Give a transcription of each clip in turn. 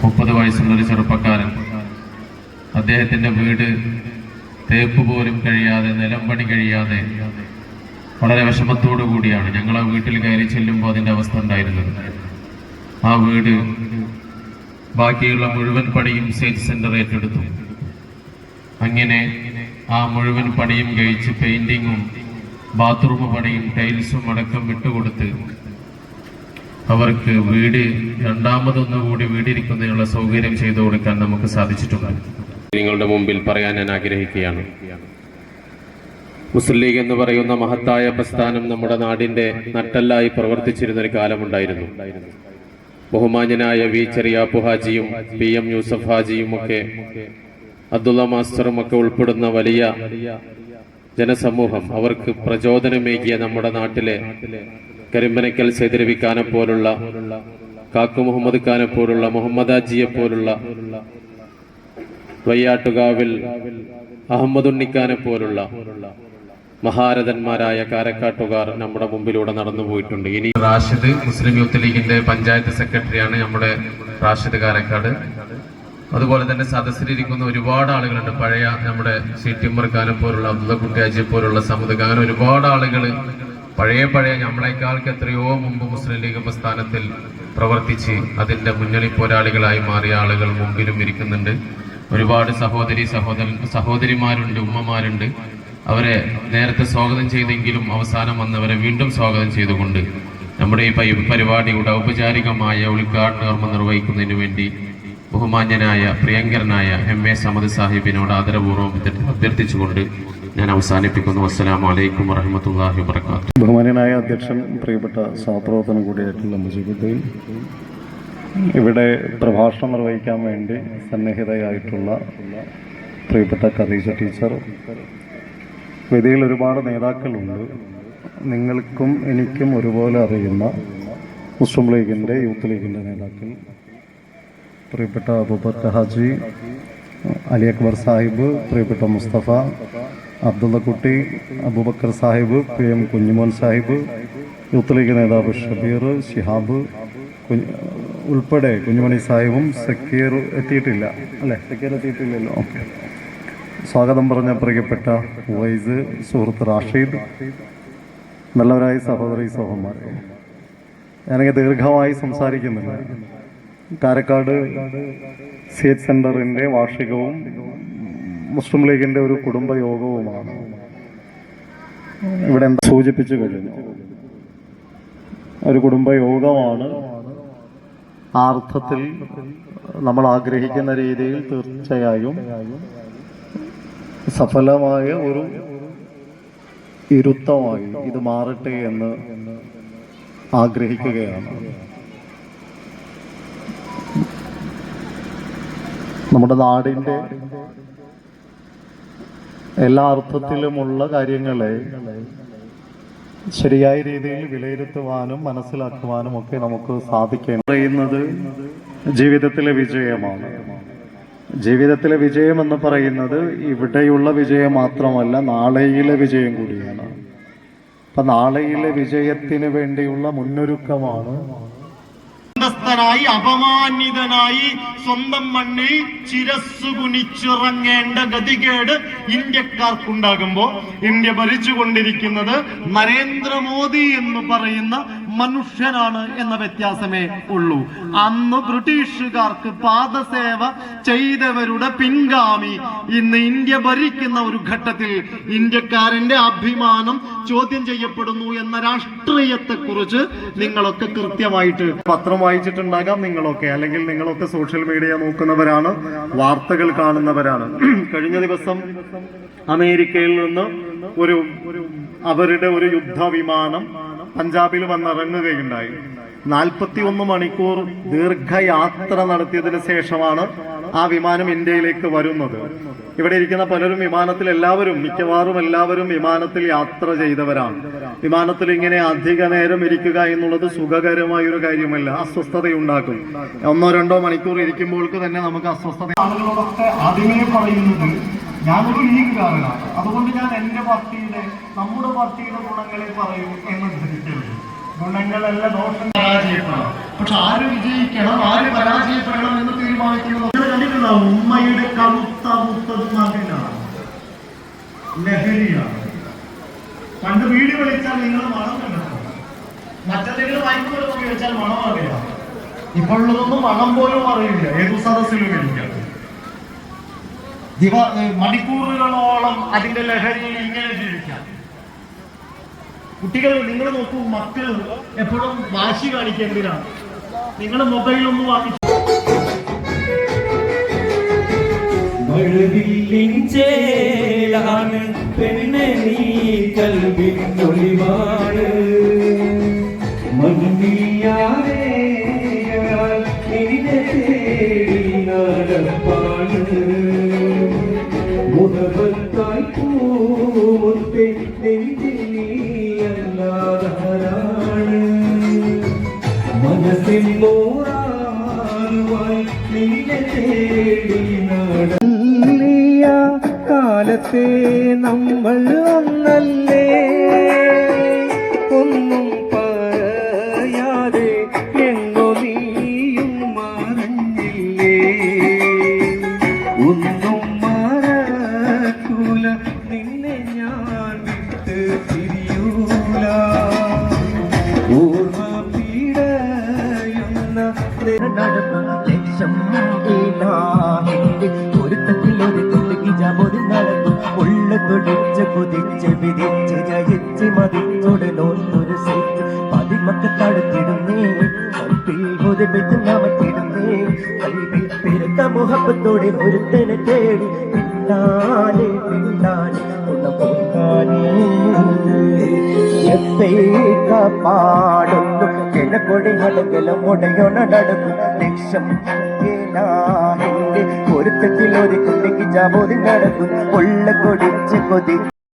30 വയസ്സുള്ളൊരു ചെറുപ്പക്കാരൻ. അദ്ദേഹത്തിൻ്റെ വീട് തേപ്പ് പോലും കഴിയാതെ, നിലം പണി കഴിയാതെ വളരെ വിഷമത്തോടു കൂടിയാണ് ഞങ്ങൾ ആ വീട്ടിൽ കയറി ചെല്ലുമ്പോൾ അതിൻ്റെ അവസ്ഥ ഉണ്ടായിരുന്നത്. ആ വീട് ബാക്കിയുള്ള മുഴുവൻ പണിയും സെയിൽസ് സെന്റർ ഏറ്റെടുത്തു. അങ്ങനെ ആ മുഴുവൻ പണിയും കഴിച്ച് പെയിന്റിങ്ങും ബാത്റൂം പണിയും ടൈൽസും അടക്കം വിട്ടുകൊടുത്ത് അവർക്ക് വീട് രണ്ടാമതൊന്നുകൂടി വീടിരിക്കുന്നതിനുള്ള സൗകര്യം ചെയ്തു കൊടുക്കാൻ നമുക്ക് സാധിച്ചിട്ടുണ്ട്. നിങ്ങളുടെ മുമ്പിൽ പറയാൻ ഞാൻ ആഗ്രഹിക്കുകയാണ്. മുസ്ലിം ലീഗ് എന്ന് പറയുന്ന മഹത്തായ പ്രസ്ഥാനം നമ്മുടെ നാടിന്റെ നട്ടെല്ലായി പ്രവർത്തിച്ചിരുന്നൊരു കാലമുണ്ടായിരുന്നു. ബഹുമാന്യനായ വി ചെറിയാപ്പു ഹാജിയും PM യൂസഫ് ഹാജിയും ഒക്കെ അബ്ദുള്ള മാസ്റ്ററും ഒക്കെ ഉൾപ്പെടുന്ന വലിയ ജനസമൂഹം, അവർക്ക് പ്രചോദനമേകിയ നമ്മുടെ നാട്ടിലെ കരിമ്പനക്കൽ സൈദരവി ഖാനെ പോലുള്ള, കാക്കു മുഹമ്മദ് ഖാനെ പോലുള്ള, മുഹമ്മദ് ഹാജിയെ പോലുള്ള, വയ്യാട്ടുകാവിൽ അഹമ്മദ് ഉണ്ണിക്കാനെ പോലുള്ള മഹാരഥന്മാരായ കാരക്കാട്ടുകാർ നമ്മുടെ മുമ്പിലൂടെ നടന്നു പോയിട്ടുണ്ട്. ഇനി റാഷിദ് മുസ്ലിം യൂത്ത് ലീഗിന്റെ പഞ്ചായത്ത് സെക്രട്ടറിയാണ് നമ്മുടെ റാഷിദ് കാരക്കാട്. അതുപോലെ തന്നെ സദസ്സിലിരിക്കുന്ന ഒരുപാട് ആളുകളുണ്ട്. പഴയ നമ്മുടെ CT ഉമർ ഖാനെ പോലുള്ള, അബ്ദുള്ള കുട്ടിയാജിയെ പോലുള്ള, സമദ് ഖാൻ, ഒരുപാട് ആളുകൾ പഴയ നമ്മളെക്കാൾക്ക് എത്രയോ മുമ്പ് മുസ്ലിം ലീഗ് പ്രസ്ഥാനത്തിൽ പ്രവർത്തിച്ച് അതിന്റെ മുന്നണി പോരാളികളായി മാറിയ ആളുകൾ മുമ്പിലും ഇരിക്കുന്നുണ്ട്. ഒരുപാട് സഹോദരിമാരുണ്ട്, ഉമ്മമാരുണ്ട്. അവരെ നേരത്തെ സ്വാഗതം ചെയ്തെങ്കിലും അവസാനം വന്നവരെ വീണ്ടും സ്വാഗതം ചെയ്തുകൊണ്ട് നമ്മുടെ ഈ പരിപാടിയുടെ ഔപചാരികമായ ഉദ്ഘാടന കർമ്മ നിർവഹിക്കുന്നതിന് വേണ്ടി ബഹുമാന്യനായ പ്രിയങ്കരനായ MA സമദ് സാഹിബിനോട് ആദരപൂർവ്വം അഭ്യർത്ഥിച്ചുകൊണ്ട് ഞാൻ അവസാനിപ്പിക്കുന്നു. അസ്സലാമു അലൈക്കും വറഹ്മത്തുള്ളാഹി വബറകാതുഹു. ബഹുമാന്യനായ അധ്യക്ഷൻ, പ്രിയപ്പെട്ട സഹപ്രവർത്തനം കൂടിയായിട്ടുള്ള മുജീബുദ്ദീൻ, ഇവിടെ പ്രഭാഷണം നിർവഹിക്കാൻ വേണ്ടി സന്നിഹിതയായിട്ടുള്ള പ്രിയപ്പെട്ട ഖദീജ ടീച്ചർ, വേദിയിൽ ഒരുപാട് നേതാക്കളുണ്ട്. നിങ്ങൾക്കും എനിക്കും ഒരുപോലെ അറിയുന്ന മുസ്ലിം ലീഗിൻ്റെ, യൂത്ത് ലീഗിൻ്റെ നേതാക്കൾ, പ്രിയപ്പെട്ട അബൂബക്കർ ഹാജി, അലി അക്ബർ സാഹിബ്, പ്രിയപ്പെട്ട Mustafa, Abdulla Kutty, Abubakar Sahib, PM Kunjumon Sahib, youth league നേതാവ് ഷബീർ, ശിഹാബ് ഉൾപ്പെടെ കുഞ്ഞുമണി സാഹിബും, സക്കീർ എത്തിയിട്ടില്ല അല്ലേ? സക്കീർ എത്തിയിട്ടില്ലല്ലോ. ഓക്കെ. സ്വാഗതം പറഞ്ഞ പ്രിയപ്പെട്ട വൈസ്, സുഹൃത്ത് റാഷീദ്, നല്ലവരായ സഹോദരി സഹോദരന്മാരെ, ഞാനങ്ങനെ ദീർഘമായി സംസാരിക്കുന്നില്ല. കാരക്കാട് CH സെന്ററിൻ്റെ വാർഷികവും മുസ്ലിം ലീഗിൻ്റെ ഒരു കുടുംബയോഗവുമാണ് ഇവിടെ സൂചിപ്പിച്ചു കഴിഞ്ഞു. ഒരു കുടുംബയോഗമാണ്. ആ അർത്ഥത്തിൽ നമ്മൾ ആഗ്രഹിക്കുന്ന രീതിയിൽ തീർച്ചയായും സഫലമായ ഒരു ഇരുത്തമായി ഇത് മാറട്ടെ എന്ന് ആഗ്രഹിക്കുകയാണ്. നമ്മുടെ നാടിൻ്റെ എല്ലാ അർത്ഥത്തിലുമുള്ള കാര്യങ്ങളെ ശരിയായ രീതിയിൽ വിലയിരുത്തുവാനും മനസ്സിലാക്കുവാനും ഒക്കെ നമുക്ക് സാധിക്കണം. പറയുന്നത് ജീവിതത്തിലെ വിജയമാണ്. ജീവിതത്തിലെ വിജയം എന്ന് പറയുന്നത് ഇവിടെയുള്ള വിജയം മാത്രമല്ല, നാളെയിലെ വിജയം കൂടിയാണ്. അപ്പൊ നാളെയിലെ വിജയത്തിന് വേണ്ടിയുള്ള മുന്നൊരുക്കമാണ്. അപമാനിതനായി സ്വന്തം മണ്ണിൽ ചിരസ്സു കുനിച്ചിറങ്ങേണ്ട ഗതികേട് ഇന്ത്യക്കാർക്കുണ്ടാകുമ്പോ ഇന്ത്യ ഭരിച്ചുകൊണ്ടിരിക്കുന്നത് നരേന്ദ്രമോദി എന്ന് പറയുന്ന മനുഷ്യനാണ് എന്ന വ്യത്യാസമേ ഉള്ളൂ. അന്ന് ബ്രിട്ടീഷുകാർക്ക് പാദസേവ ചെയ്തവരുടെ പിൻഗാമി ഇന്ന് ഇന്ത്യ ഭരിക്കുന്ന ഒരു ഘട്ടത്തിൽ ഇന്ത്യക്കാരന്റെ അഭിമാനം ചോദ്യം ചെയ്യപ്പെടുന്നു എന്ന രാഷ്ട്രീയത്തെ കുറിച്ച് നിങ്ങളൊക്കെ കൃത്യമായിട്ട് പത്രം വായിച്ചിട്ടുണ്ടാകാം നിങ്ങളൊക്കെ, അല്ലെങ്കിൽ നിങ്ങളൊക്കെ സോഷ്യൽ മീഡിയ നോക്കുന്നവരാണ്, വാർത്തകൾ കാണുന്നവരാണ്. കഴിഞ്ഞ ദിവസം അമേരിക്കയിൽ നിന്ന് അവരുടെ ഒരു യുദ്ധവിമാനം പഞ്ചാബിൽ വന്നിറങ്ങുകയുണ്ടായി. 41 മണിക്കൂർ ദീർഘയാത്ര നടത്തിയതിന് ശേഷമാണ് ആ വിമാനം ഇന്ത്യയിലേക്ക് വരുന്നത്. ഇവിടെ ഇരിക്കുന്ന പലരും വിമാനത്തിൽ, മിക്കവാറും എല്ലാവരും വിമാനത്തിൽ യാത്ര ചെയ്തവരാണ്. വിമാനത്തിൽ ഇങ്ങനെ അധിക നേരം ഇരിക്കുക എന്നുള്ളത് സുഖകരമായ ഒരു കാര്യമല്ല, അസ്വസ്ഥതയുണ്ടാക്കും. 1-2 മണിക്കൂർ ഇരിക്കുമ്പോൾക്ക് തന്നെ നമുക്ക് അസ്വസ്ഥത. ആളുകളോടൊക്കെ ആദ്യമേ പറയുന്നത്, ഞാനൊരു ലീഗുകാരനാണ്, അതുകൊണ്ട് ഞാൻ നമ്മുടെ പാർട്ടിയുടെ ഗുണങ്ങളെ പറയൂ എന്ന് ധരിക്കരുത്. ഗുണങ്ങളല്ല, ദോഷം പരാജയപ്പെടണം. പക്ഷെ ആര് വിജയിക്കണം, ആര് പരാജയപ്പെടണം എന്ന് വിളിച്ചാൽ നിങ്ങൾ മണം കണ്ടെത്തും. മറ്റെന്തെങ്കിലും മയക്കുമരുന്ന് ഉപയോഗിച്ചാൽ മണം അറിയാം. ഇപ്പോഴുള്ളതൊന്നും മണം പോലും അറിയില്ല. ഏതു സദസ്സിലും ഇരിക്കാം. മണിക്കൂറുകളോളം അതിന്റെ ലഹരിയിൽ ഇങ്ങനെ ജീവിക്കാം. കുട്ടികൾ, നിങ്ങൾ നോക്കൂ, മക്കൾ എപ്പോഴും വാശി കാണിക്കേണ്ടതാണ്. നിങ്ങൾ മൊബൈലൊന്നും വാങ്ങിച്ചു ചേലാണ് പെണ്ണെ നീ കൽവിനൊളിവാണ് മണ്ണിയാതെ നടപ്പാണ് മുഖത്തായി പൂമുത്തെ നെഞ്ചില്ലാതാരാണ് മനസ്സിൽ മോറാനുമായി നിന്നെ തേടി നട കാലത്തെ നമ്മൾ ഒന്നല്ലേ ഒന്നും പറയാതെ എങ്ങോ നീയും മറഞ്ഞില്ലേ ഒന്നും മറക്കൂല നിന്നെ ഞാൻ വിട്ട് തിരിയൂല ഓർമ്മ പീഡയുന്ന നടന്ന ലക്ഷം ഒരുക്കത്തിലൊരു ഉള്ള കൊടിച്ച് കുതിച്ച് വിധിച്ച് ജയിച്ച് മതിച്ചോടനോർത്തൊരു സീറ്റ് പതിമക്ക് തടുത്തിടുന്നേ കൽപ്പിൽ കൊതിപ്പിച്ച് നമത്തിടുന്നേ കൽവിൽ പെരുത്ത മുഹബത്തോടെ ഒരുത്തനെ തേടി പിന്നാലെ പിന്നാലെ പാടുന്നു കിഴക്കൊടി നടക്കലും മുടയോ നടക്കും ലക്ഷം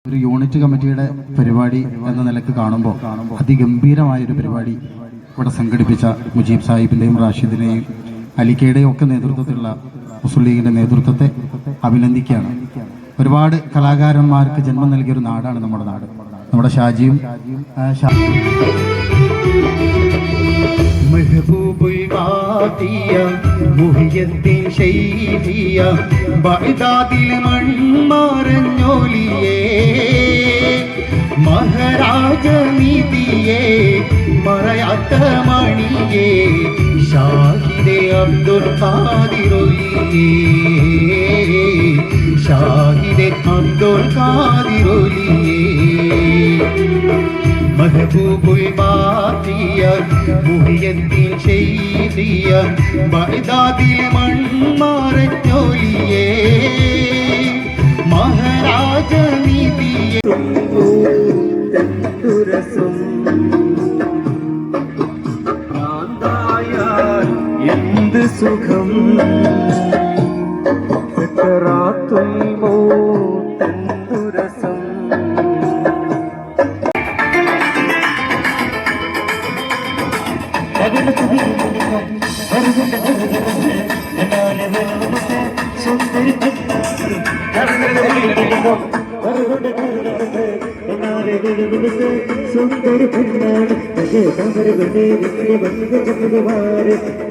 ഒരു യൂണിറ്റ് കമ്മിറ്റിയുടെ പരിപാടി എന്ന നിലക്ക് കാണുമ്പോൾ അതിഗംഭീരമായൊരു പരിപാടി ഇവിടെ സംഘടിപ്പിച്ച മുജീബ് സാഹിബിൻ്റെയും റാഷിദിനെയും അലിക്കയുടെയും ഒക്കെ നേതൃത്വത്തിലുള്ള മുസ്ലിം ലീഗിൻ്റെ നേതൃത്വത്തെ അഭിനന്ദിക്കുകയാണ്. ഒരുപാട് കലാകാരന്മാർക്ക് ജന്മം നൽകിയൊരു നാടാണ് നമ്മുടെ നാട്. നമ്മുടെ ഷാജിയും महबूबुल वादिയ മുഹിയദ്ദീൻ ശൈഖിയ ബഗ്ദാദിൽ മൺമറഞ്ഞോലിയേ മഹാരാജ നീതിയേ മറയാത്ത മണിയേ ഷാഹിദേ അബ്ദുൽ ഖാദിറൊലിയേ ഷാഹിദേ അബ്ദുൽ ഖാദിറൊലിയേ महबूबुल वादिയ മുഹിയദ്ദീൻ ശൈഖിയ ബഗ്ദാദിൽ മൺമറഞ്ഞോലിയേ മഹാരാജ നീതിയേ തുരസും എന്ത് സുഖം തുരസം സുന്ദര പെണ്ണാണ്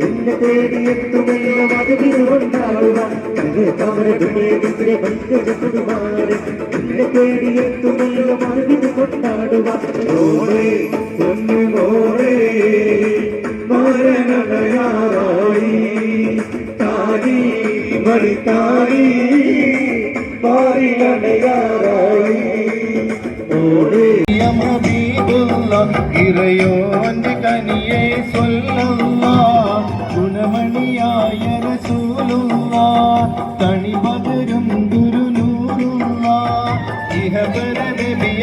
എന്നെ തേടിയെത്തുമല്ല മകതിരുണ്ടാവുക എന്നെ തേടിയെത്തുമല്ല മകതിരു കൊണ്ടാടുക മരണയായി താരി ബടി താരി ബാരിലയായി ഇറയോന്റെ കനിയെ ഗുണമണിയായ റസൂലുള്ള തണി ബദരും ഗുരുനൂറുള്ള ഇഹബര നബിയ